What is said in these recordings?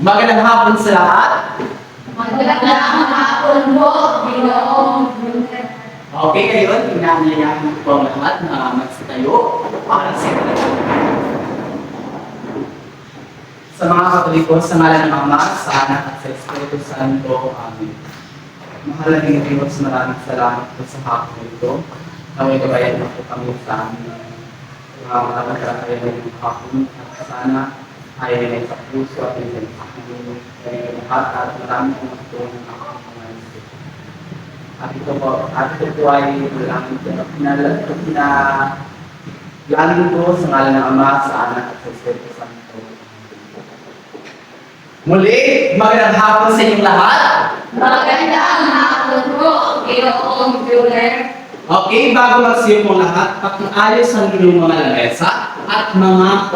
Magandang hapon sa lahat. Magandang hapon po, Ginoong Junior. Okay, ngayon, inaanyayahan ko po ang lahat na magsitayo para sa sa mga Katoliko, sa ngalan ng Ama, sa Anak at sa Espiritu Santo. Amen. Mahalagang Diyos, maraming salamat po sa hapon ito. Naway gabayan mo po kami sa aming mga kalakayan ng hapon at sana ay sa puso at sa aming lahat at maraming pumutulong ng aking pangalan. At ito po ay pinalangin ko sa ngalan ng Ama, sa Anak at sa Espiritu Santo. Muli, magandang hapon sa inyong lahat. Magandang hapon po, Ginoong Junior. Okay, bago mag-siyo po lahat, pakiayos ang inyong mga lamesa at mga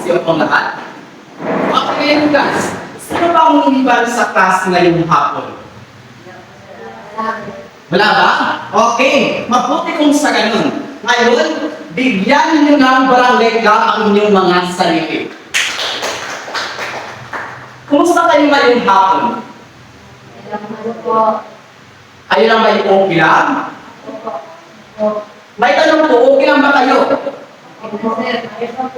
siyo po lahat. Okay, guys. Sino ba ang umiban sa class ngayong hapon? Wala ba? Okay, mabuti kung sa ganun. Ngayon, bigyan niyo ng barangay ang inyong mga sarili. Kumusta kayo ngayong hapon? Kayo lang ba yung okay lang? May tanong po, okay lang ba kayo?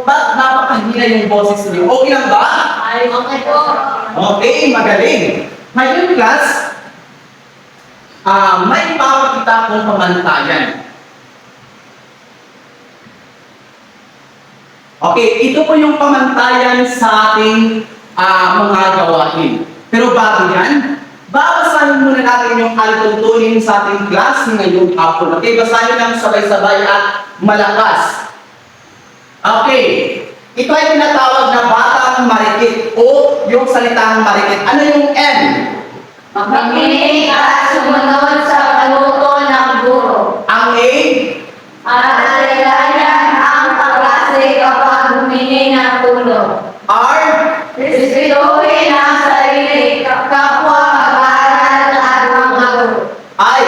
Ba't napakahina yung boses niyo? Okay lang ba? Okay po. Okay, magaling. Ngayon, class, may ipapakita akong pamantayan. Okay, ito po yung pamantayan sa ating mga gawain. Pero bago yan, babasahin muna natin yung alituntunin sa ating class ngayong hapon. Okay, basahin lang sabay-sabay at malakas. Okay, ito ay tinatawag na batang marikit o yung salitang marikit. Ano yung M? Makinig at sumunod sa panuto ng guro. Ang A? At alalayan ang kaklase kapag humingi ng tulong. R? Respetuhin ang sarili, kapwa, mag-aaral at mga guro. I?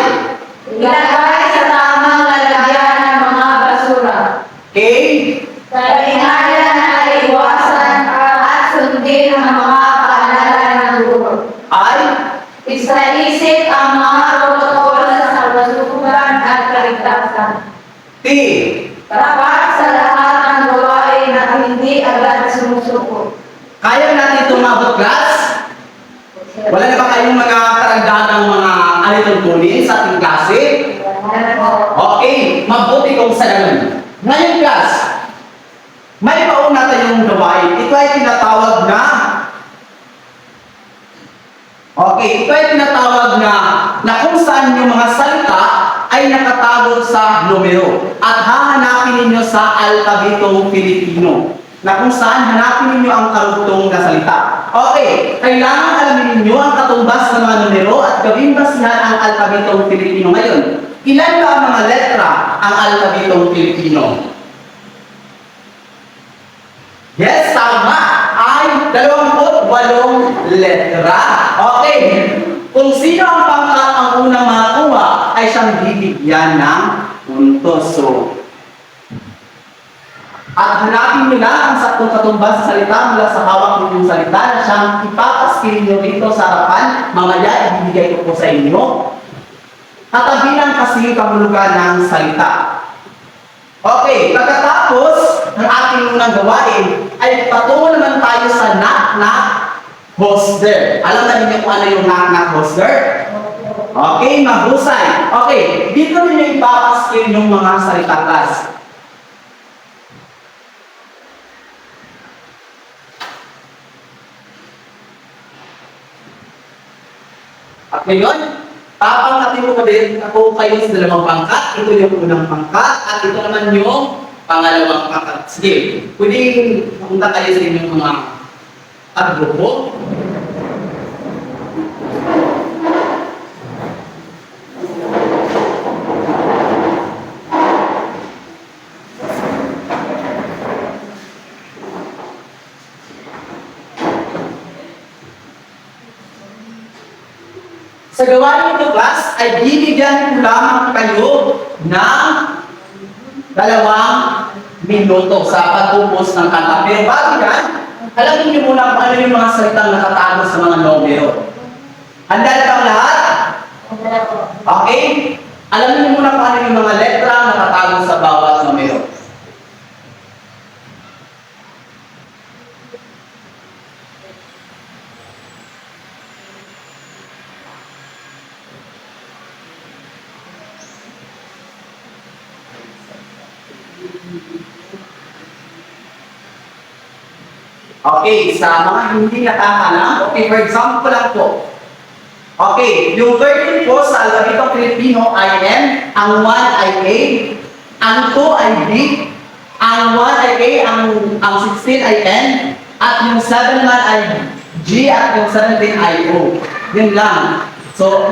Ilagay sa tamang lalagyan ng mga basura. K? Kalingayan ay iwasan at sundin ang mga paalala ng guro. I? Isa-isip ang mga protokolo sa basuran at kaligtasan. T? Tapat sa lahat ng gawain na hindi agad sumusuko. Kaya natin tumabot, class? Wala na ba kayong mga karagdagang mga alituntunin sa ating klase? Okay, mabuti kung sa ganun. Ngayon, class, may pauna tayong gawain. Ito ay tinatawag na kung saan yung mga salita ay nakatago sa numero at hahanapin ninyo sa alpabetong Pilipino na kung saan hanapin ninyo ang karugtong na salita. Okay, kailangan alamin ninyo ang katumbas ng mga numero at gawing basihan ang alpabetong Pilipino. Ngayon, ilan ba ang mga letra ang alpabetong Pilipino? Yes, tama. Ay 28 letra. Okay. Kung sino ang pangkat ang unang makakuha, ay siyang bibigyan ng puntos. So, at hanapin nyo na ang saktong katumbas sa salita mula sa hawak ninyong salita na siyang ipapaskilin nyo dito sa harapan. Mamaya, ibibigay ko po sa inyo. Katabi ng kasing kahulugan ng salita. Okay, pagkatapos ng ating unang gawain, ay patungo naman tayo sa knock-knock hoster. Alam na ninyo kung ano yung knock-knock hoster? Okay, mahusay. Okay, dito ninyo ipapaskil yung mga salita, class. At ngayon, papangatin ko din ako kayo sa dalawang pangkat. Ito yung unang pangkat at ito naman yung pangalawang pangkat. Sige, pwedeng pumunta kayo sa inyong mga grupo. Sa gawain nito, class, ay bibigyan ko lamang kayo ng 2 minuto sa pagtubos ng kanta. Pero bago yan, alamin niyo muna kung ano yung mga salitang nakatago sa mga numero. Handa na bang lahat? Okay? Alamin niyo muna kung ano yung mga letra nakatago sa bawat numero. Okay, sa mga hindi nakakalam, okay, for example lang po. Okay, yung 13 po sa alpabetong Filipino ay M, ang 1 ay A, ang 2 ay B, ang 1 ay A, ang 16 ay N, at yung 7 man ay G, at yung 17 ay O. Yun lang. So,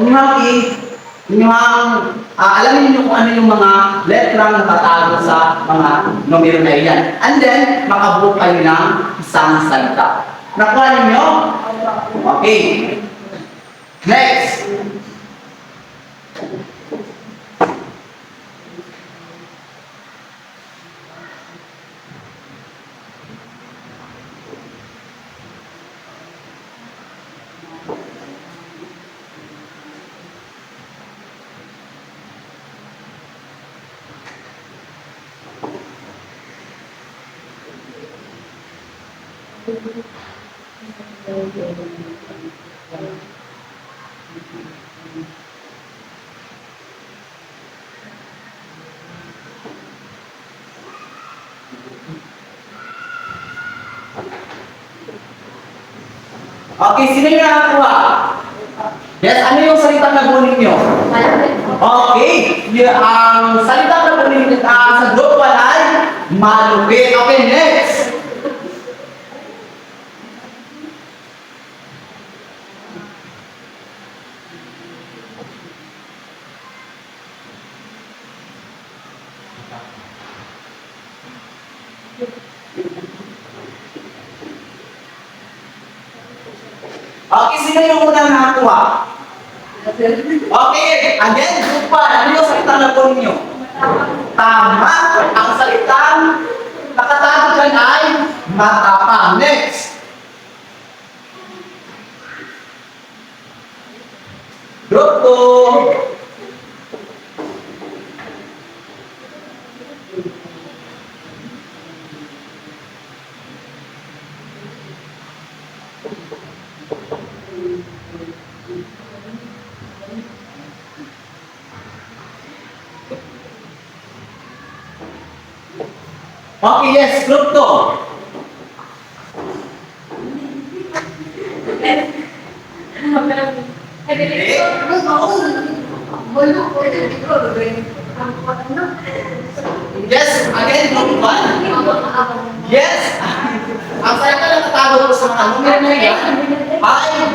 alamin niyo kung ano yung mga letrang nakatago sa mga numero na iyan. And then, makabuo kayo ng isang salita. Nakuha ninyo? Okay. Next. Okay, sino yung nakakuha? Yes, ano yung salitang nagunin nyo? Okay, ang salitang nagunin sa group 1 ay malupit. Okay, next. Okay, sino yung unang nakakuha? Okay, again, group 1. Ano yung salitang nagunin nyo? Tama. Ang salitang nakatago dyan ay matapang. Next. Group 2. Okay, yes, group 2. Yes, again, group 1. Yes, ang salita na natawag ko sa mga numero na yan ay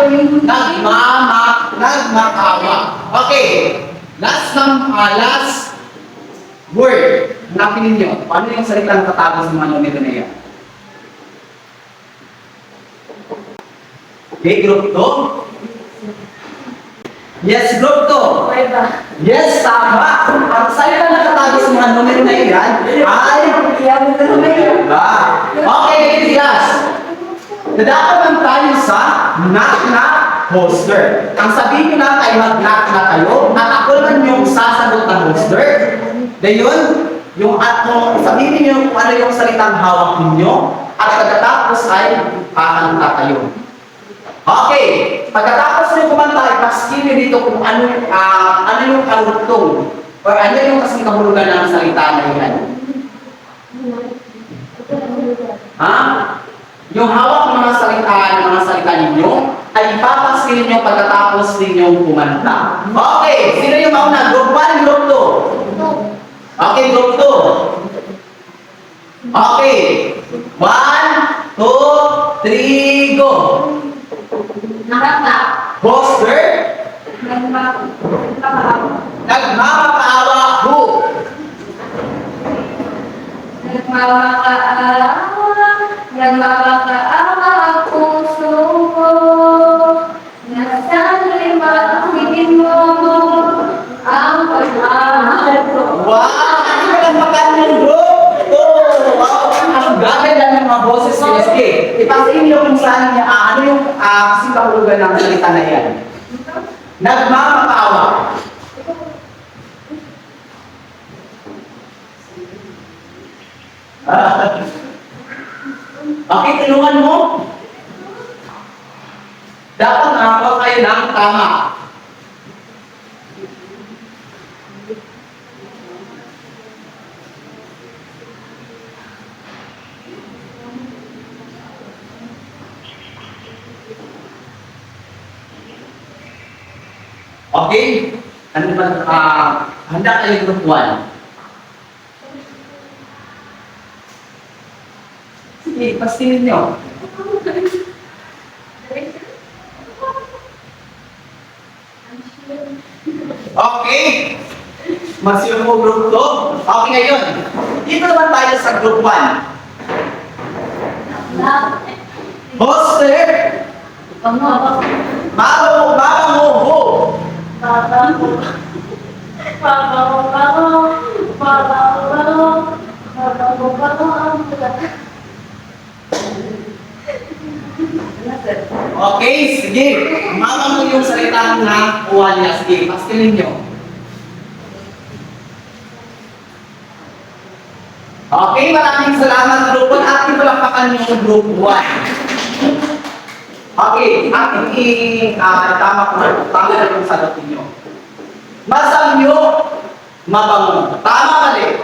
nagmamakawa. Okay, last word. Hanapin ninyo, paano yung salita na natawag sa mga numero na yan? Okay, group 2. Yes, group 2. Yes, tama. Ang salita na natawag sa mga numero na yan ay okay, class. Dadaan tayo sa knock-knock poster. Ang sabihin ko lang ay mag-knock na kayo at ako naman yung sasagot ng poster. Dayon, sabihin niyo kung ano yung salitang hawak ninyo at pagkatapos ay kakanta kayo. Okay, pagkatapos niyo kumanta, ipaskin niyo dito kung ano yung karugtong or ano yung kasing kahulugan ng salita na yan. Ha? Yung hawak ng mga salita ninyo ay ipapaskin ninyo pagkatapos ninyong kumanta. Okay, sino yung mauna? Group 1, group 2? Okay, group 2. Okay. 1, 2, 3, go. Poster. Nagmamakaawa. Who? Nagmamakaawa ang puso ko. Nasaan limahin mo ang pag-ahal ko. Wow! Ano ka lang ng inyo kung saan niya, ano yung kasing kahulugan ng salita na yan? Nagmamakaawa. Okay, tulungan mo. Dapat nakakuha kayo ng tama. Okay? Ano ba, handa kayo group 1. Sige, pastingin nyo. Okay. Masiyong mo group 2. Okay ngayon. Dito naman tayo sa group 1. Hoster. Mabango. Okay, sige. Mama mo yung salita na kuha niya. Sige, pastilin nyo. Okay, maraming salamat group 1. Ating palakpakan yung group 1. Okay, ating tama ko na yung sagutin nyo. Masamyo, mabango. Tama, mali.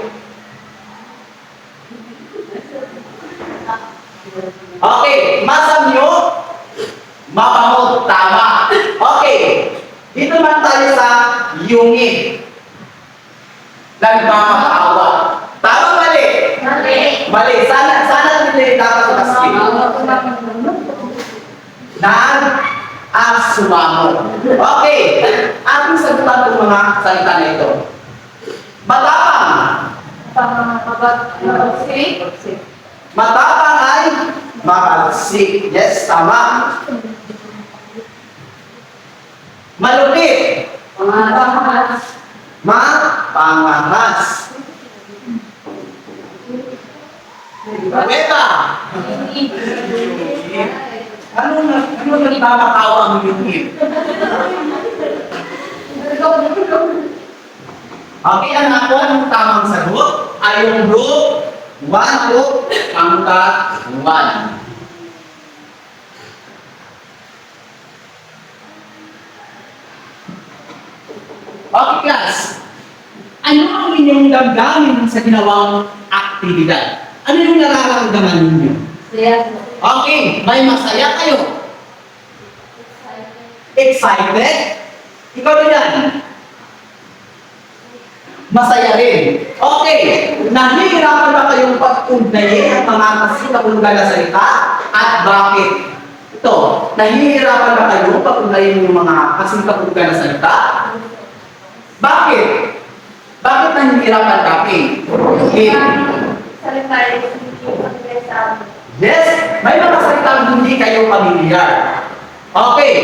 Okay, masamyo, mabango. Tama. Okay, dito naman tayo sa yungin. Nagmamakaawa. Tama, mali. Mali. Sana hindi dapat kasi. Sumamo. Okay. Ating sagutan ng mga salita na ito. Matapang. Matapang ay mabagsik. Yes, tama. Malupit. Mapangangas. Weta. Ano nagmamakaawa ang yungin? Okay, ang ako ang tamang sagot ay yung group 1 o pangkat 1. Okay, class. Ano ang inyong damdamin sa ginawang aktibidad? Ano yung nararamdaman ninyo? Okay, may masaya kayo. Excited? Ikaw din yan. Masaya rin. Okay, nahihirapan ba kayong pag-ugnayin ang mga kasikapulugan na salita? At bakit? Ito, nahihirapan ba kayo pag-ugnayin yung mga kasikapulugan na salita? Bakit? Bakit nahihirapan kami? Okay. Yes, may mga salitang hindi kayo pamilyar. Okay,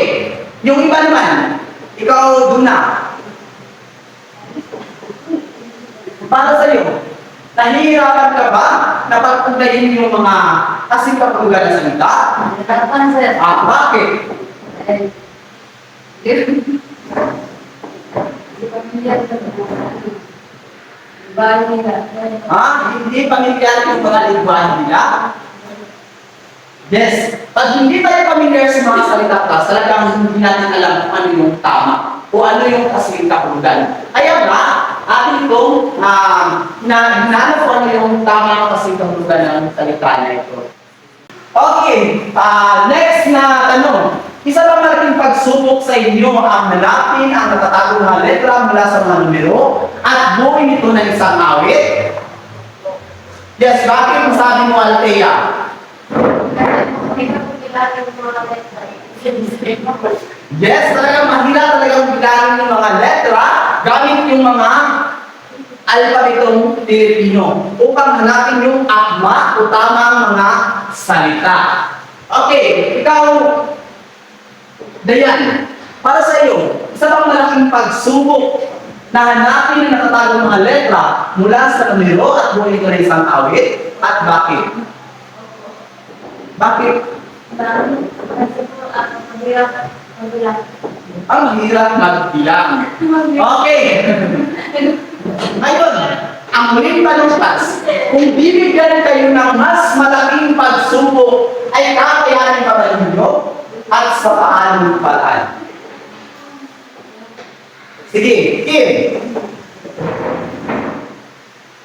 yung iba naman, ikaw doon na. Para sa'yo, nahihirapan ka ba na pag-ugnayin yung mga kasikapulugan na salita? Bakit? Hindi pamilyar yung mga lingwahe nila? Yes. Pag hindi tayo pamilyar sa mga salita class, talagang hindi natin alam kung ano yung tama o ano yung kasikapulugan. Kaya nga, atin itong hinanap ko ano yung tamang kasikapulugan ng salita na ito. Okay, next na tanong. Isa bang malaking pagsubok sa inyo ang hanapin ang natatagong na letra mula sa mga numero at buuin ito ng isang awit? Yes, bakit masabi mo, Althea? Yes, talagang mahirap talagang bilangin ng mga letra gamit yung mga alpabetong Pilipino upang hanapin yung akma o tamang mga salita. Okay, ikaw, Dayan, para sa iyo, isa bang malaking pagsubok na hanapin ang natatagong mga letra mula sa numero at buuin ito ng isang awit? At bakit? Bakit? Kasi po, mahirap magbilang. Ang hirap magbilang. Okay. Ngayon, ang muling palumpas, kung bibigyan kayo ng mas malaking pagsubok, ay kakayanin pa ba ninyo? At sa paanong paraan? Sige, Kim.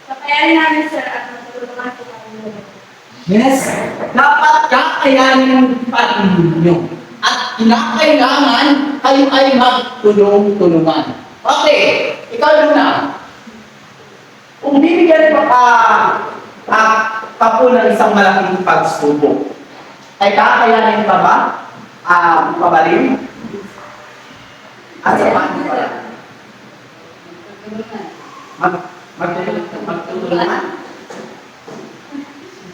Kakayanin namin, sir, at matulungan po kami. Yes, dapat kakayanin pa ninyo. At kinakailangan kayo ay magtulong-tulungan. Okay, ikaw muna. Kung bibigyan pa po ng isang malaking pagsubok, ay kakayanin pa ba? Pabalin? At sa paano ba? Magtulungan?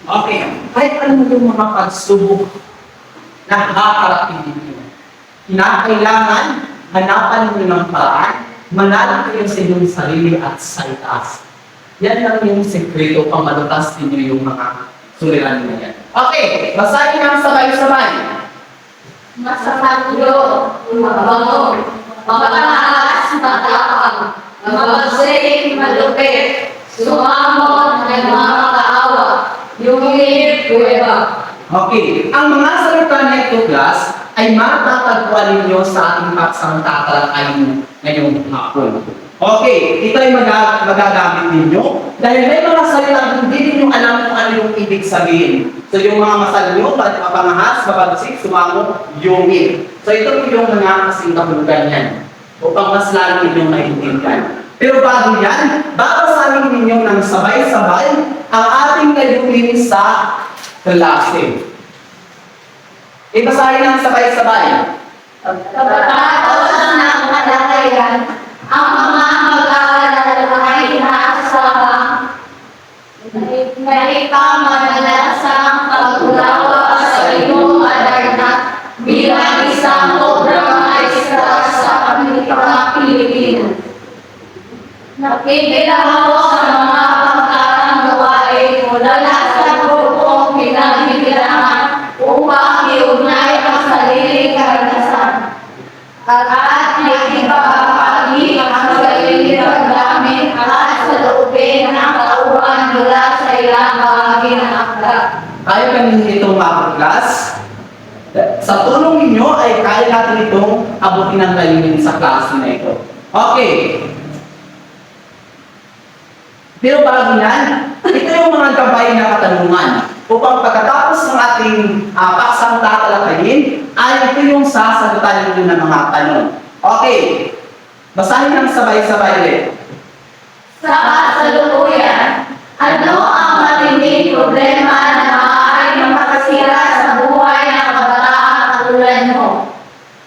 Okay, kahit alam mo yung mga pagsubok na haharapin ninyo, kinakailangan hanapan ninyo ng paraan, manalo kayo sa inyong sarili at sa itaas. Yan lang yung sekreto pang malutas ninyo yung mga suliran na yan. Okay, basahin ang sabay-sabay. Masamatlo, mabango, mapanaas, matapang, mabagsik, malupit, sumamot, nagmamakaawa, yumilip, kuweba. Okay, ang mga salita na ito, class, ay matatagpuan ninyo sa ating paksang tatalakayin ngayong hapon. Okay, ito ay magagamit ninyo dahil may mga salita hindi ninyo alam kung ano yung ibig sabihin. So yung mga masalyo, mapangahas, mabagsik, sumamo, yumil. So ito po yung mga kasing kahulugan yan upang mas lalo ninyong maintindihan. Pero bago yan, babasahin ninyo ng sabay-sabay ang ating layunin sa klase. Ibasahin ng sabay-sabay. Pagkatapos ng kalagayan, ang mga mag-aaral ay inaasahang may pamanalasang pagtulawa sa iyong adarna bilang isang obrang maestra sa Panginoong Pilipino. Nakikilang ako sa mga pangkarang gawain mula sa grupong pinagbibilangan upang iugnay ang sariling karanasan. At nakipagpapagi ang sariling paggamit at sa loobin ng kauhan mula sa ilang bahagi ng akda. Kaya kami itong mapaglas. Sa tulong ninyo ay kaya natin itong abutin ng layunin sa klase na ito. Okay. Pero bago yan, ito yung mga gabay na katanungan. Upang pagkatapos ng ating paksang tatalakayin, ay ito yung sasagutan ninyo ng mga tanong. Okay. Basahin ng sabay-sabay ulit. Sa kasalukuyan, ano ang matinding problema na maaaring makasira sa buhay ng kabataang katulad mo?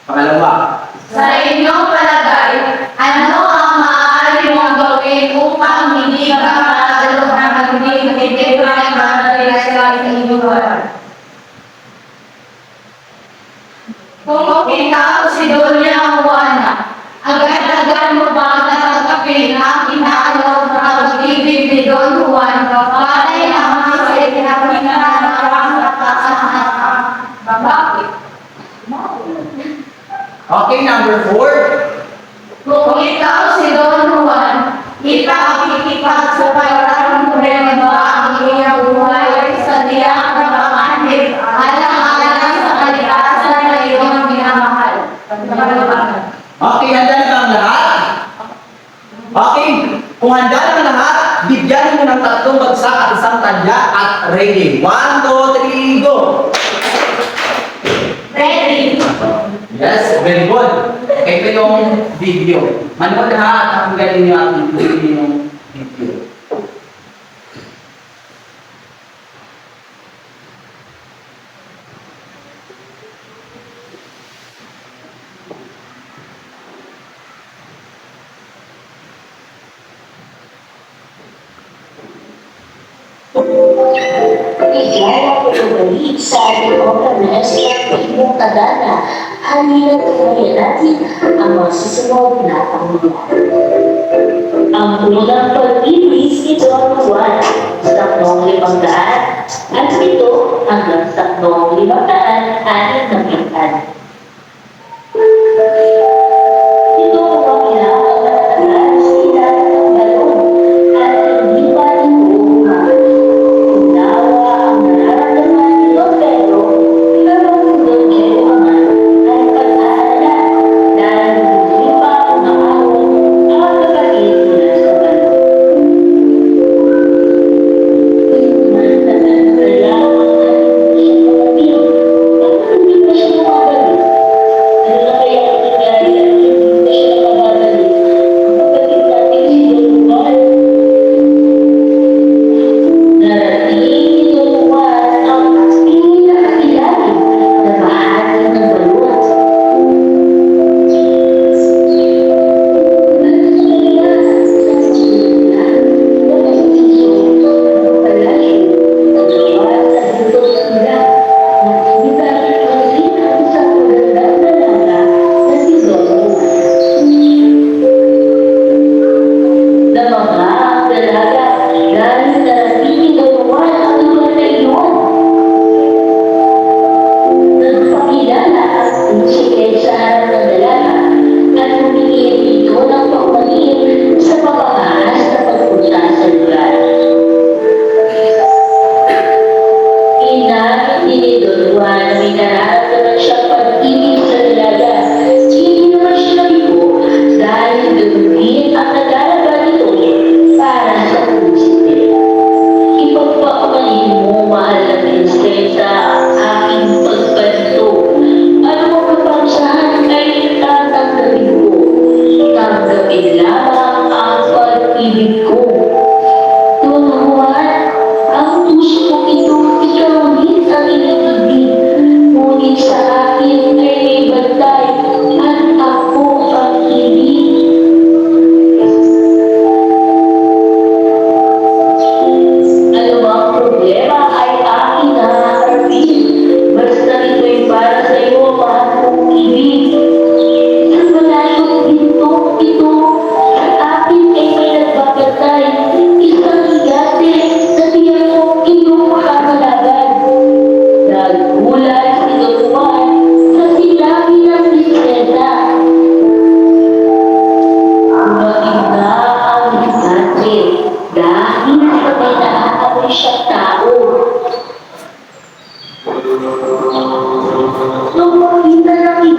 Pangalawa. Sa inyong palagay, ano ang maaari mong gawin upang hindi ka matalo ng hindi matitibay na relasyon sa inyong buhay? Kung ikaw si Doña Juana, agad-agad mo ba natanggapin ang inaalok na pag-ibig ni Don Juan patay naman sa itinapinanang kasahan? Bakit? Okay, number 4. Kung ikaw si Don Juan, ipakikipag-sabay mo rin ba ang iyong buhay sa diyak na panganib alang-alang sa kalikasan na iyong minamahal? Okay, handa na ba ang lahat? Okay, kung handa na ang lahat, bigyan mo ng 3 bagsak at 1 tadya at ready. 1, 2, 3, go! Ready? Yes, very good. Ito yung video. Manood lahat at ang galing nyo at yung video. Bigyan ang pagkabalik sa ating oras at ibang kadana. Halina tuloy natin ang mga susunod na pangyayari. Ang unang pag-ibig ni Don Juan, 3,500 at ito hanggang 3,500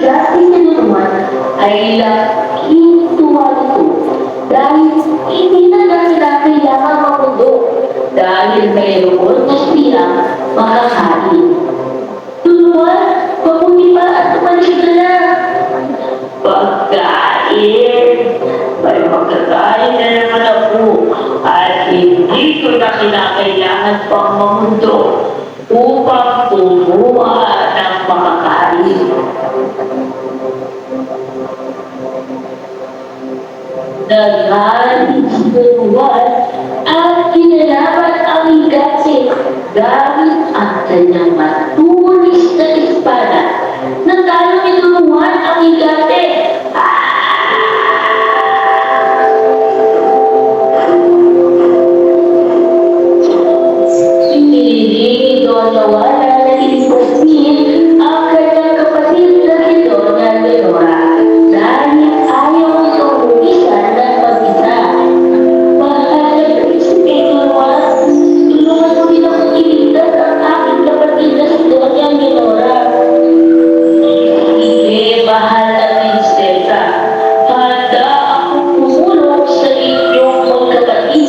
bigati na naman ay laking tuwa nito dahil hindi na nila kailangan mamundo dahil mayroon na silang makakain. Tunuan, mabuti pa at tumalig ka na. Pagkain! May magkakain na naman ako at hindi ko na kinakailangan pang mamundo upang kumuha ng makakain. Naghaling si Tunuan at kinalaman ang higase gamit ang kanyang matulis na espada. Natalo ni Tunuan ang higase. Iniling Don Juana na inispasin ang kanyang kapatid na si Dona Leonora dahil ayaw itong umisan ng mag-isa. Mahal na Prinsipe Tunuan, tulungan mo din akong iligtas ang aking kapatid na si Dona Leonora. Hindi, mahal na Prinsesa. Handa akong tumulong sa inyong magkapatid.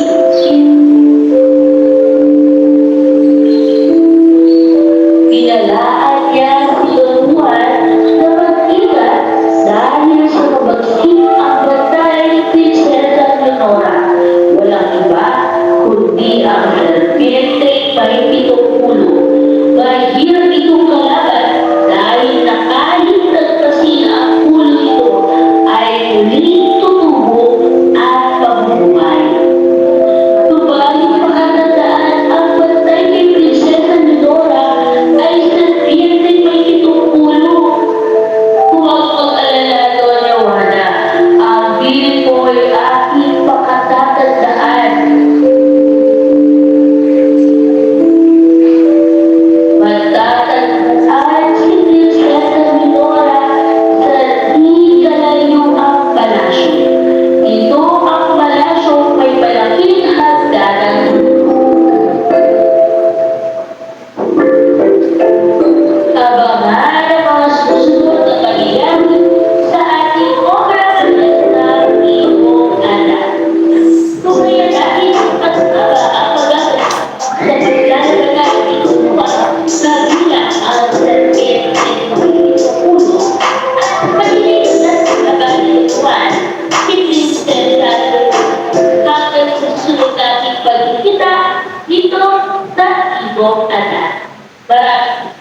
Pinalaan niya si Don Juan na mag-ingat dahil sa mabagsik ang batay ni Prinsesa Leonora. Walang iba kundi ang serpiente may 7 ulo. Mahirap itong kalaban dahil nakaligtas kasi ang ulo nito ay muling tutubo at mabubuhay. Subalit pakatandaan ang batay ni Prinsesa Leonora ay serpiente may 7 ulo. Huwag mag-alala, Dona Juana. Ang bilin mo ay aking pakatatandaan. Matatandaan si Prinsesa Leonora sa di kalayo ang palasyo. Ito ang palasyo may malaking hagdanan. Abangan ang mga susunod na pangyayari sa ating obra na Ibong Anak. Kung kaya natin at ang pag-asa sa paglalagay ng ituwa na bilang ang serpiente ng ulo at malinis na laban ng Juan, si Prinsesa hanggang sa susunod nating pagkikita dito sa Ibong Anak. Maraming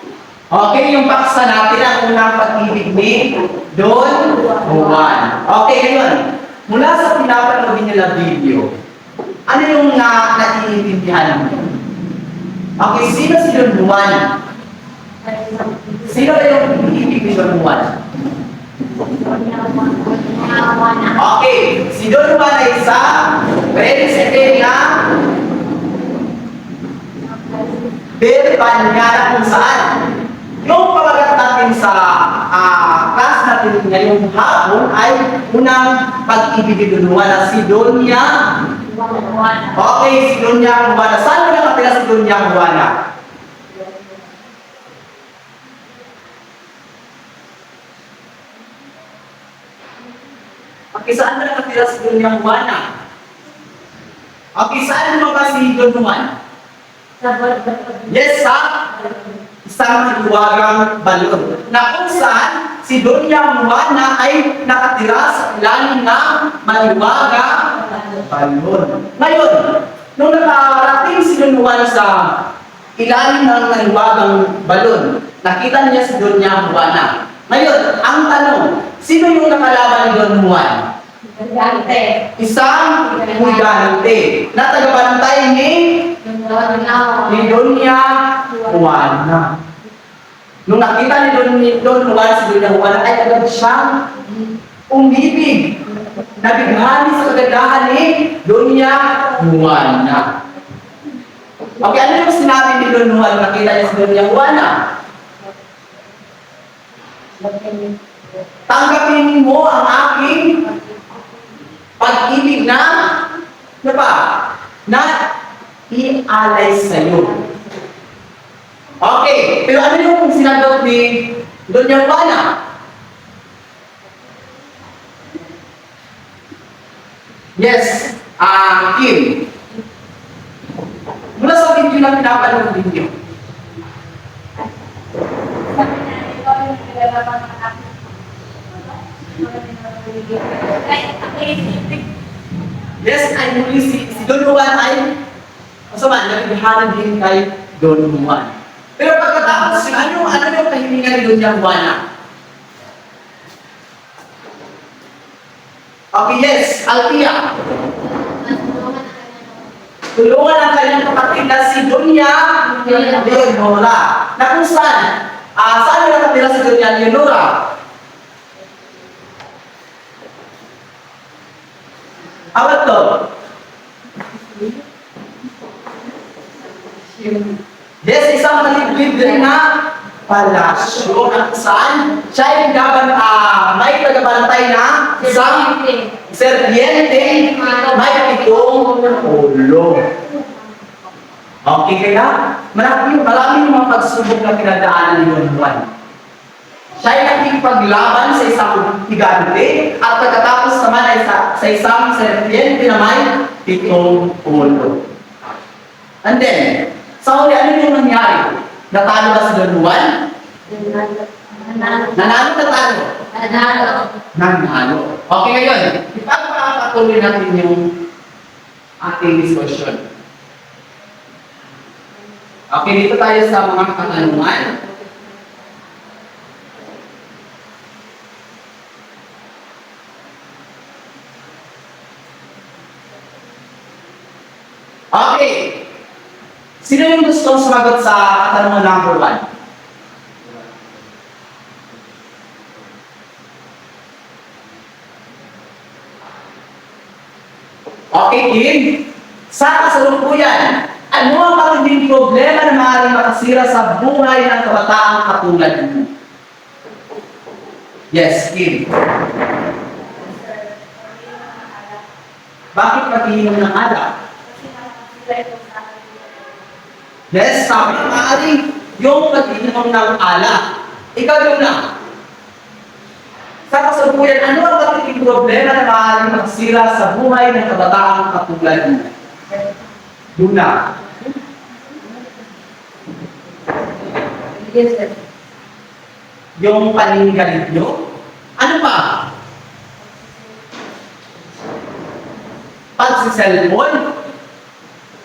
Okay, yung paksa natin ang unang pag-ibig ni Don Juan. Okay, ngayon, mula sa pinapanood niyo na video, ano yung naiintindihan mo? Okay, sino si Don Juan? Sino ba yung ibig ni Don Juan? Okay, si Don Juan ay isang prinsipe na Berbanyana kung saan yung pamagat natin sa class natin ngayong hapon ay unang pag-ibig ni Don Juan na si Doña. Okay, si Doña Juana. Saan mo nakatira si Doña Juana? Okay, saan mo nakatira si Doña Juana? Okay, saan mo ba si Don Juan? Yes, sa isang mahiwagang balon na kung saan si Doña Juana ay nakatira sa ilalim ng mahiwagang balon. Ngayon, nung nakarating si Don Juan sa ilalim ng mahiwagang balon, nakita niya si Doña Juana. Ngayon, ang tanong, sino yung nakalaban ni Don Juan? Isang higante na tagabantay ni Doña Juana. Nung nakita ni Don Juan si Doña Juana ay agad siyang umibig. Nabighani sa kagandahan ni Doña Juana. Okay, ano yung sinabi ni Don Juan nakita niya si Doña Juana? Tanggapin mo ang aking pag-ibig na ialay sa'yo. Okay, pero ano yung sinagot ni Doña Juana? Yes, Kim. Mula sa video na pinapanood ninyo. Sabi na, ikaw yung nilalaman ng akin. Yes, ay muli si Don Juan ay masama, nagbihanan din kay Don Juan. Pero pagkatapos, ano yung kahilingan ni Don Juana? Okay, yes, Altia. Tulungan ang kanyang kapatid na si Doña Leonora. Na kung saan? Saan yung nakatira si Doña Leonora? Awat to? Yes, isang maliblib na palasyo at saan siya yung may tagabantay na isang serpiente may pitong ulo. Okay kaya? Maraming mga pagsubok na pinagdaanan ni Don Juan. Siya ay nakipaglaban sa isang higante at pagkatapos naman ay sa isang serpiente na may pitong ulo. And then, sa huli, ano yung nangyari? Natalo ba si Don Juan? Nanalo, natalo? Nanalo. Okay, ngayon, ipagpapatuloy natin yung ating discussion. Okay, dito tayo sa mga katanungan. Okay. Sino yung gustong sumagot sa katanungan number 1? Okay, Kim. Sa kasalukuyan, ano ang matinding problema na maaaring makasira sa buhay ng kabataang katulad mo? Yes, Kim. Bakit pag-iinom ng alak? Yes, sabi ng maaaring yung pag-iinom ng alak. Ikaw yun na. Sa kasalukuyan, ano ang matinding problema na maaaring makasira sa buhay ng kabataang katulad mo? Yun na. Yung paninigarilyo? Ano pa? Pagsiselfon?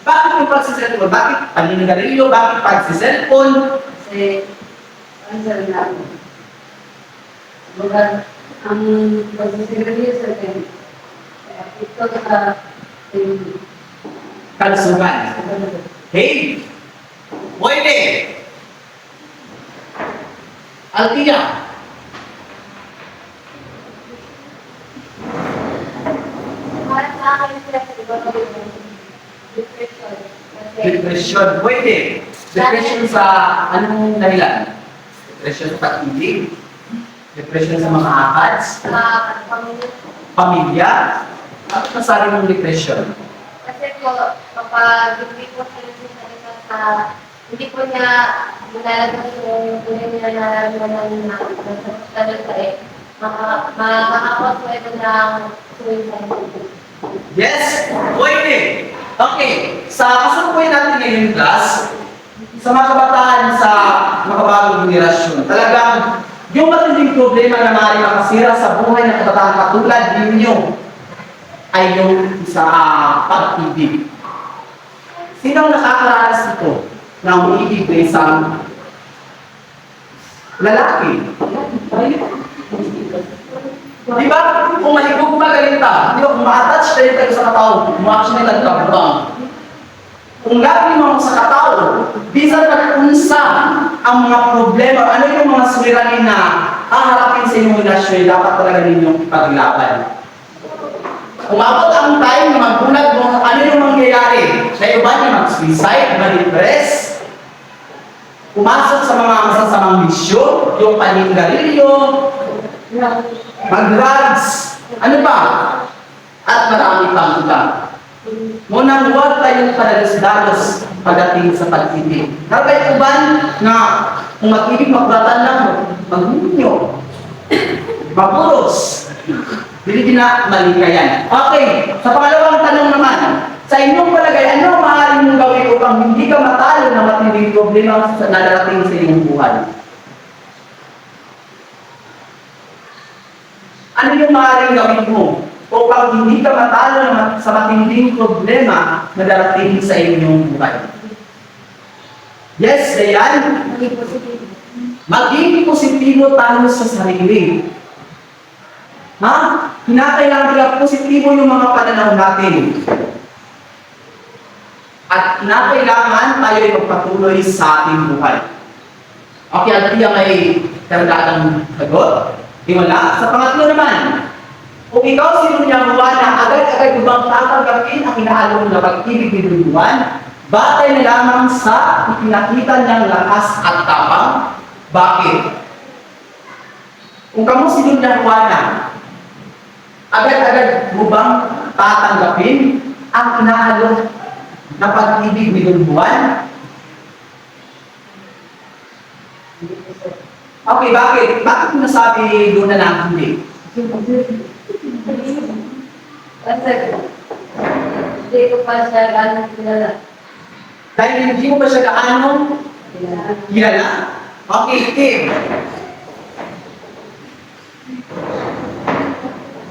Bakit yung pagsiselfon? Bakit paninigarilyo? Bakit pagsiselfon? Kasi, ang sabi namin, baga, ang pagsisigurado sa akin, ito ka, Kalusugan. Hey! Pwede! Altia! para sa akin sila sa iba ko depression. Kasi, Depression. Pwede. Depression sa anong dahilan? Depression sa pag-ibig? Depression sa mga akats? pamilya. Pamilya? Bakit nasabi mong depression? Kasi po, kapag hindi po sila sinalita sa, hindi po niya nilalagay yung tunay niya na naman na talaga makakakot po ito ng suicide. Yes! Pwede! Okay. Sa kasalukuyan natin ngayon, class, sa mga kabataan sa makabagong generasyon, talagang yung matinding problema na maaaring makasira sa buhay ng kabataan katulad ninyo ay yung sa pag-ibig. Sino ang nakakaranas nito na umiibig na isang lalaki? Di ba? Kung mahigog magaling ka, di ba? Kung ma-attach kayo kayo sa katao, ma-action nila ka. Kung lagi mo sa katao, bisan nag-unsa ang mga problema, ano yung mga suliranin na haharapin sa inyong relasyon, dapat talaga ninyong ipaglaban. Umabot ang time na magbulag mo, ano yung mangyayari? Sa iba niya mag-suicide, ma-depress, pumasok sa mga masasamang bisyo, yung paninggarilyo, mag-drugs, ano ba? At marami pang iba. Munang huwag tayong padalos-dalos pagdating sa pag-ibig. Nakabay uban na kung mag-ibig, makuratan lang, mag-ninyo, mapuros. Hindi na mali ka yan. Okay, sa pangalawang tanong naman, sa inyong palagay, ano ang maaaring mong gawin upang hindi ka matalo na matinding problema sa nadarating sa iyong buhay? Ano yung maaaring gawin mo upang hindi ka matalo sa matinding problema na darating sa inyong buhay? Yes, Dayan. Maging positibo tayo sa sarili. Ha? Kinakailangan positibo yung mga pananaw natin. At kinakailangan tayo ay magpatuloy sa ating buhay. Okay, Althea, may karagdagang sagot? Di wala. Sa pangatlo naman, kung ikaw sinunyagawa na agad-agad bang tatanggapin ang inaalok na pag-ibig ni Duluan, batay na lamang sa ipinakita niyang lakas at tapang. Bakit? Kung kamu sinunyagawa na, agad-agad mo bang tatanggapin ang inaalok na pag-ibig ni Duluan? Okay, bakit? Bakit mo nasabi doon na lang hindi? Kasi, hindi ko pa siya ganun kilala. Dahil hindi mo pa siya gaano kilala? Okay, Kim.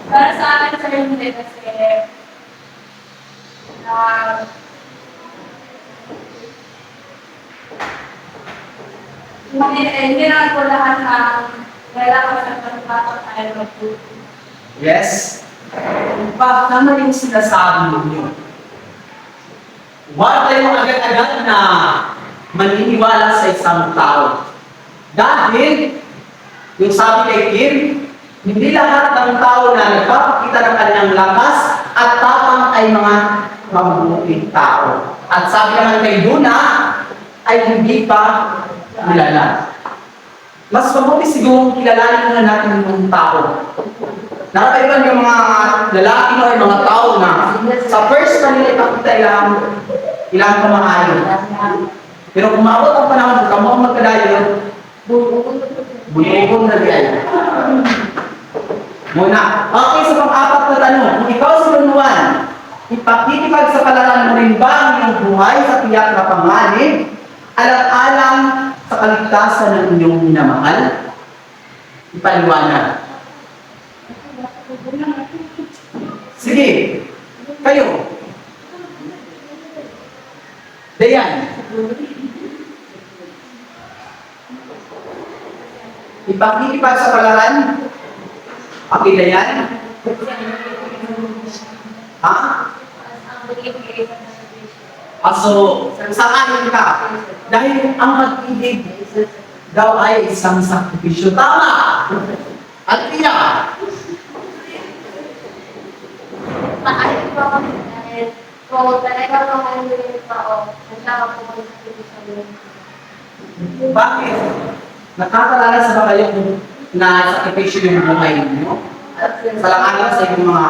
Para sa akin sa hindi kasi, hindi naman po lahat ng kailangan sa pagpapakot ay magtuto. Yes. Tama yung sinasabi ninyo. Huwag tayong agad-agad na maniniwala sa isang tao. Dahil, yung sabi kay Kim, hindi lahat ng tao na nagpapakita ng kanyang lakas at tapang ay mga mabubuting tao. At sabi naman kay Luna, ay hindi pa kilala. Mas mabuti siguro kilalanin muna natin yung tao. Nakakaiban yung mga lalaki o yung mga tao na sa first na nila ipakita ilang kamaayon. Pero kung maabot ang panahon, kung kamo ang magkadayon, bulubong na diyan. Muna. Okay, sa pang-apat na tanong, kung ikaw si Lunuan, ipakikipag sa palaran mo rin ba ang iyong buhay sa tiyak na panganib, alang-alang sa kaligtasan ng inyong minamahal? Ipaliwanag. Sige, kayo. Dayan. Ipakikipag sa palaran? Okay, Dayan? Ha? So, saan ka? Dahil ang pag-ibig daw ay isang sakripisyo. Tama! At iya, Maayos po kami dahil kung talagang mamahuli pa ako, nagkaka po kami sa Pilipinas. bakit? Nakakaranas ba kayo kung na-sakripisyo yung buhay ninyo? Sa langalan sa inyong mga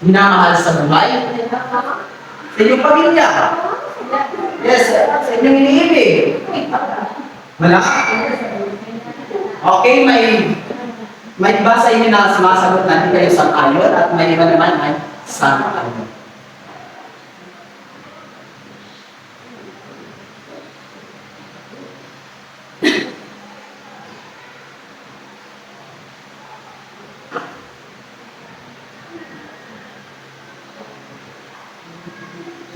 minamahal sa buhay? Sa inyong pamilya? Yes, sa inyong iniibig? Wala? Okay, may iba sa inyo na sumasagot na hindi kayo sang-ayon at may iba naman ay sang-ayon.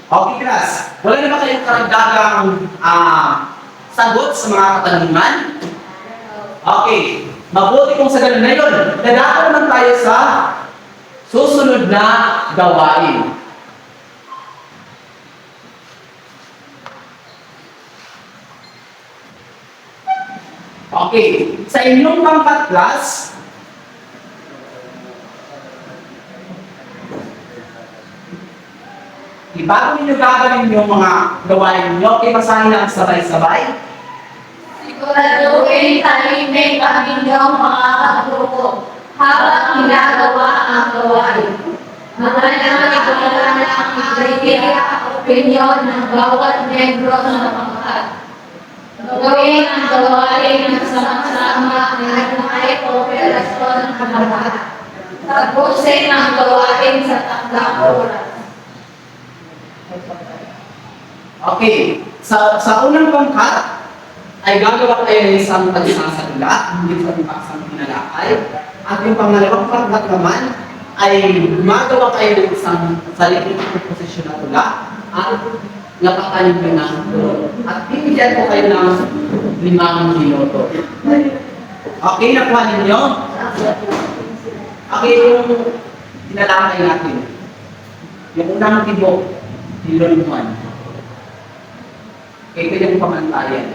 Okay, class. Wala na ba kayong karagdagang sagot sa mga katanungan? Okay. Mabuti kung sa ganun. Ngayon, dadako naman tayo sa susunod na gawain. Okay. Sa inyong pangkat class, bago ninyo gagawin yung mga gawain nyo, okay, basahin lang sabay-sabay. Siguraduhin tahimik ang inyong mga kagrupo habang ginagawa ang gawain. Magandang ipagkalaan ang idea at opinyon ng bawat membro ng pangkat. Gawin ang gawain ng sama-sama at may kooperasyon ng lahat. Sa Tapusin ang gawain sa takdang oras. Okay, sa unang pangkat ay gagawa kayo ng isang pagsasalula, hindi sa pagsang pinalakay. At yung pangalawang pangkat naman ay gumagawa kayo ng isang salitong proposisyon na tula at napakanin nyo ng tulog. At bibigyan ko kayo ng 5 minuto. Okay, nakuha ninyo? Okay, yung tinalakay natin. Yung unang tibok, niluluman. Okay, pwede mo pamantayan.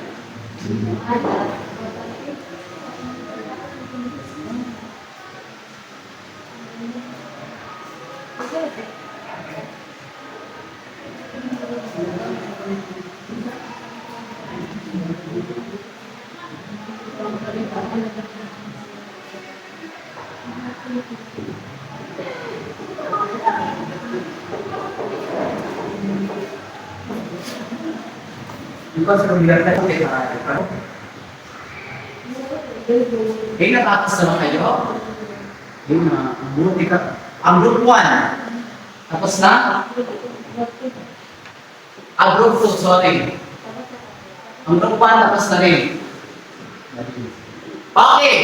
Because from your time, okay, natapos naman kayo. Okay, buti ka. Ang group 1, tapos na? Ang group 2, sorry. Ang group 1, tapos na rin. Okay.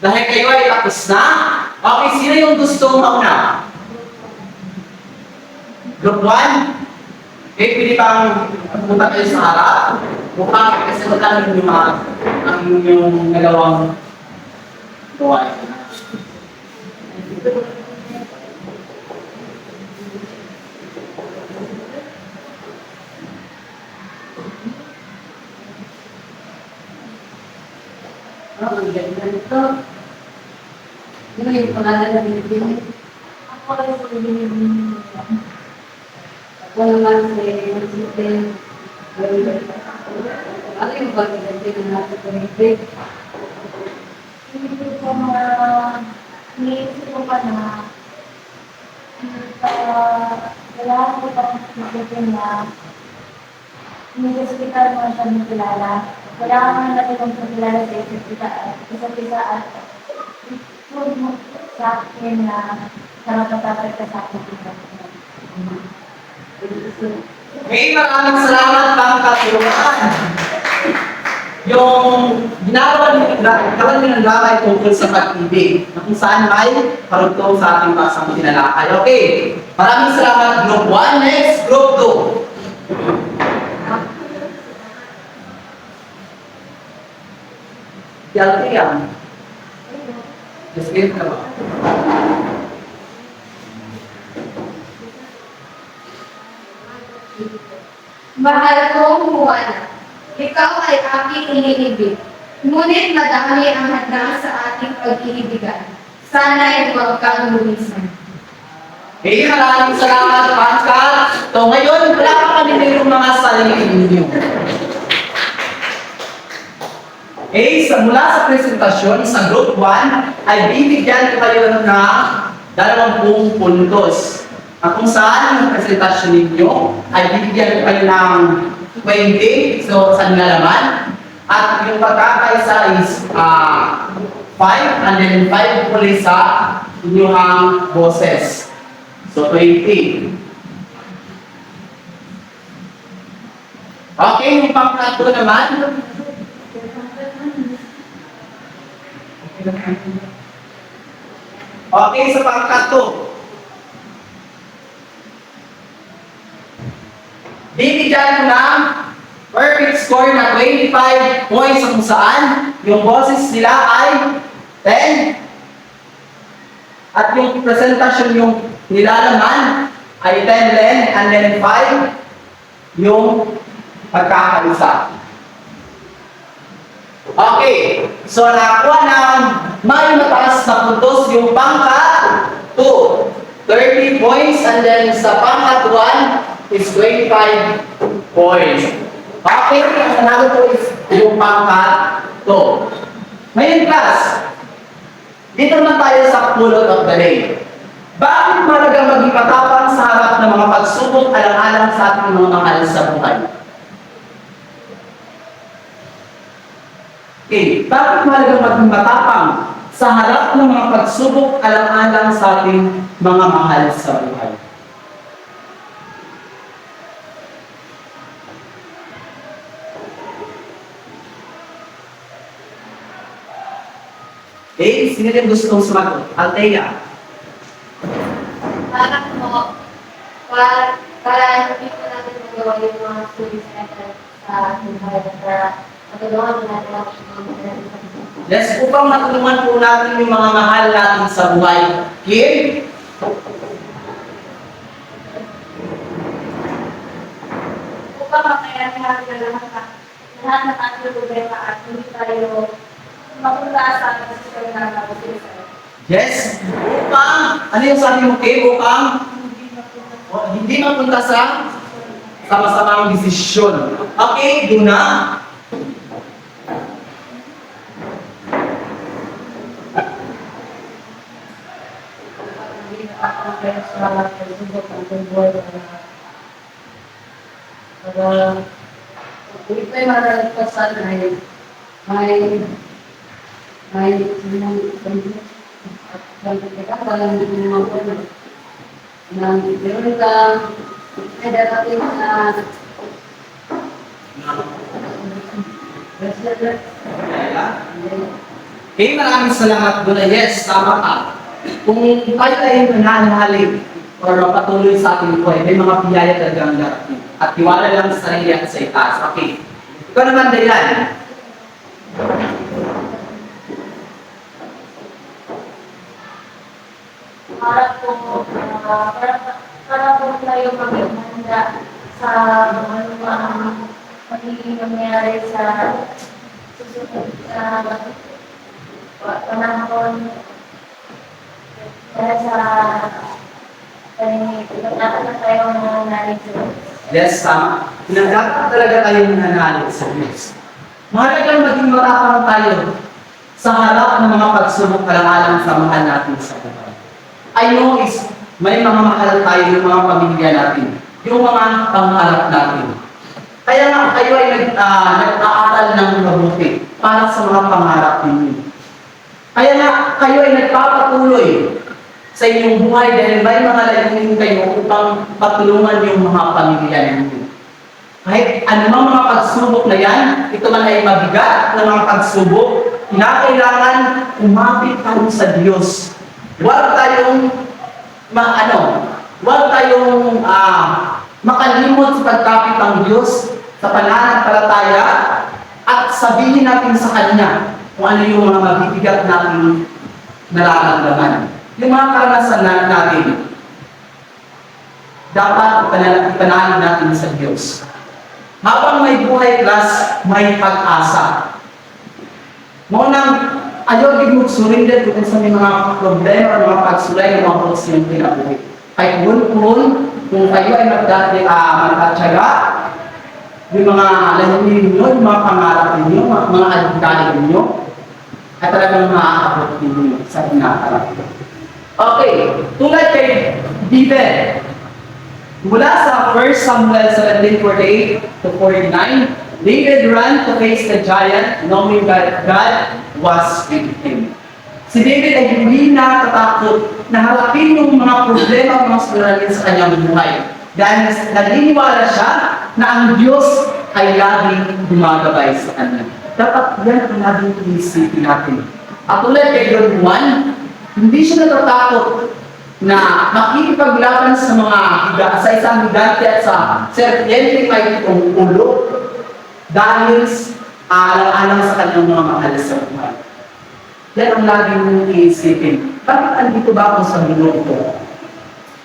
Dahil kayo ay tapos na, okay, sino yung gusto mauna? Group 1? Okay, pwede bang pumunta kayo sa harap? Mukha, kasi magkano yung ang inyong dalawang gawain. Ang ganda nito. Ano yung pangalan na binibili? Ako ay sa binibili. Ako naman si ano yung pag-ibig na natin pag-ibig? Hindi ko iniisip ko pa na wala ko pang isipin na hindi sa kita mo siya ng kilala. Wala ka man natin kung kilala sa isa't isa at prove mo sa akin na nakapatapag ka sa akin. Okay, maraming salamat pang katulungan. Yung ginagawa nyo ng gabay tungkol sa pag-ibig, na kung saan may karugtong sa ating pasang tinalakay. Okay, maraming salamat Group 1. Next, Group 2. Yalti yan. Just wait ka ba? Mahal kong Juana, ikaw ay aking iniibig. Ngunit madami ang hadlang sa ating pag-iibigan. Sana'y huwag kang lumisan. Okay, maraming salamat, Pascal. So ngayon, wala pa kami mayroong mga sarili ninyo. Okay, mula sa presentasyon sa Group 1, ay bibigyan ko kayo ng 20 puntos. At kung saan yung presentasyon ninyo, ay bibigyan ko kayo ng 20, so sa nilalaman. At yung pagkakaisa is 5, and then 5 ulit sa inyong boses. So 20. Okay, yung pangkatlo naman. Okay, sa pangkatlo. Bibigyan ko ng perfect score na 25 points kung saan yung boses nila ay 10. At yung presentasyon yung nilalaman ay 10 din, and then 5 yung pagkakaisa. Okay, so nakakuha ng may mataas na puntos yung pangkat 2, 30 points, and then sa pangkat 1 is 25 points. Okay, ang nanalo po is yung pangkat 2. Ngayon class, dito naman tayo sa pulot of the day. Bakit mahalaga maging matapang sa harap ng mga pagsubok alang-alang sa ating mga mahal sa buhay? Okay, bakit mahalaga maging matapang sa sa harap ng mga pagsubok alang-alang sa ating mga mahal sa buhay. Okay, sino rin gustong sumagot? Althea. Para po, para hindi po natin magawa yung mga suicide sa buhay para matulungan po natin ang mga Yes, upang matulungan po natin yung mga mahal natin sa buhay. Kim? Upang makayanin natin ang lahat ng ating problema at hindi tayo mapunta sa sitwasyon na nabubuhay. Yes, upang, ano yung sabi mo, Kim? Upang hindi mapunta sa sama-samang desisyon. Okay, doon na. Hindi tayo maralagpasan may walang nang meron kang may darating na Okay, maraming salamat doon. Yes, tama ka. Kung tayo ay nananalig o patuloy sa ating buhay, may mga biyaya talagang darating. At tiwala lang sa sarili at sa itaas. Okay. Ikaw naman, Dayan. Para po tayo maging handa sa mga magiging nangyari sa susunod panahon dahil sa dapat na tayo nangyari. Yes, tama. Dapat talaga tayong nananalig sa Diyos. Mahalagang maging matapang tayo sa harap ng mga pagsubok alang-alang sa mahal natin sa buhay. I know is may mga mahal tayo, yung mga pamilya natin, yung mga pangharap natin. Kaya nga kayo ay nag-aaral ng mabuti para sa mga pangarap ninyo. Kaya nga kayo ay nagpapatuloy sa inyong buhay dahil may mga layunin kayo upang patulungan yung mga pamilya ninyo. Kahit anumang mga pagsubok na yan, ito man ay mabigat ng mga pagsubok, kinakailangan umapit tayo sa Diyos. Huwag tayong makalimot sa pagkapit ng Diyos sa pananampalataya at sabihin natin sa Kanya kung ano yung mga mabibigat natin nararamdaman. Yung mga karanasan natin, dapat ipanalin natin sa Diyos. Habang may buhay plus, may pag-asa. Munang ayaw din mag-surrender kung sa mga problema o mga pagsulay ng mga posisyon kinabuhi. Kahit kung kayo ay magkatsaga, yung mga layunin ninyo, yung mga pangarap ninyo, mga alintali ninyo, ay talagang maaabot ninyo sa hinaharap. Okay, tulad kay David, mula sa 1 Samuel 17:48 to 49, David ran to face the giant knowing that God was with him. Si David ay hindi natatakot na harapin yung mga problema mga suliranin sa kanyang buhay. Dahil naniniwala siya na ang Diyos ay laging gumagabay sa kanya. Dapat yan ang laging inisipin natin. At tulad kay John 1, hindi siya natatakot na makikipaglaban sa sa isang higante at sa serpiente may itong ulo dahil alang-alang sa kanyang mga mahal sa buhay. Yan ang laging iisipin. Bakit andito ba ako sa mundo ito?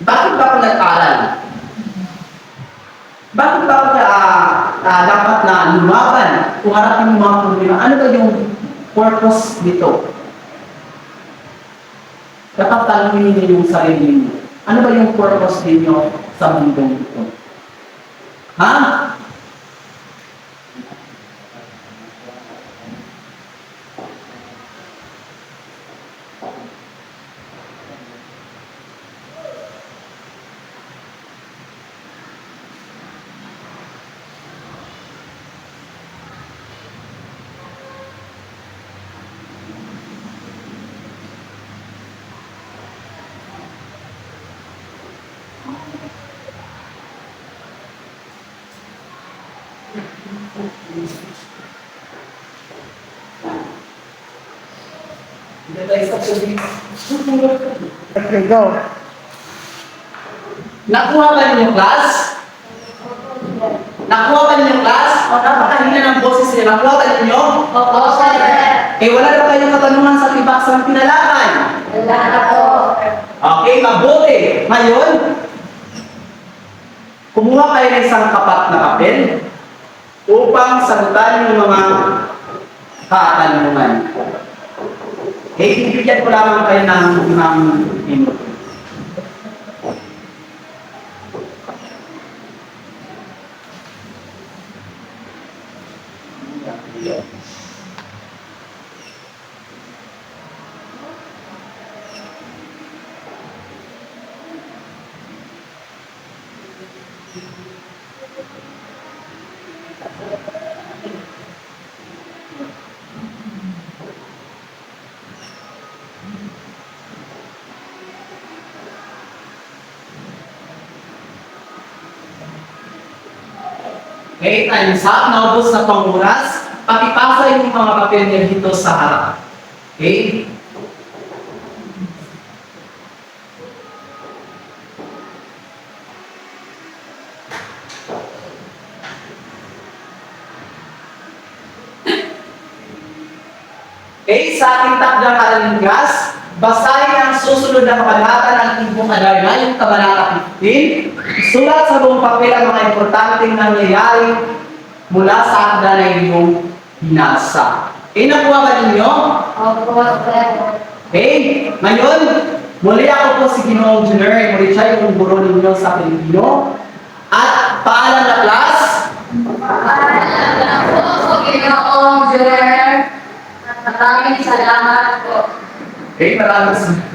Bakit ba ako nag-aral? Bakit ba ako dapat na lumaban kung harapin yung mga problema? Ano ba yung purpose dito? Dapat tanongin niyo yung sarili niyo. Ano ba yung purpose niyo sa mundong ito? Ha? Hindi tayo sa tubig. Okay, go. Nakuha ba ninyo, class? Nakuha ba ninyo, class? O napakahina ng boses nila. Nakuha ba ninyo? Opo, sir. Eh, wala na kayong katanungan sa tibak sa tinalakan. Wala na po. Okay, mabuti. Ngayon, kumuha kayo ng isang kapat na papel upang sagutan yung mga katanungan. Eh, bibigyan ko lamang kayo ng minuto. Okay, time's up. Naubos na pang oras. Pakipasa yung mga papel niya dito sa harap. Okay? Okay, sa ating takdang kalalinggas, basahin ang susunod na kabanata ng Timbong Adarna, yung kabanata 15. Sulat sa buong papel ang mga importanteng nangyayari mula sa akda na inyong binasa. Okay, nakuha ba ninyo? Opo, sir. Okay, ngayon, muli ako po si Ginoong Junior Murichay, yung guro ninyo sa Pilipino. At paalam na class. Paalam na po, Ginoong Junior. Maraming salamat po. Okay, maraming salamat.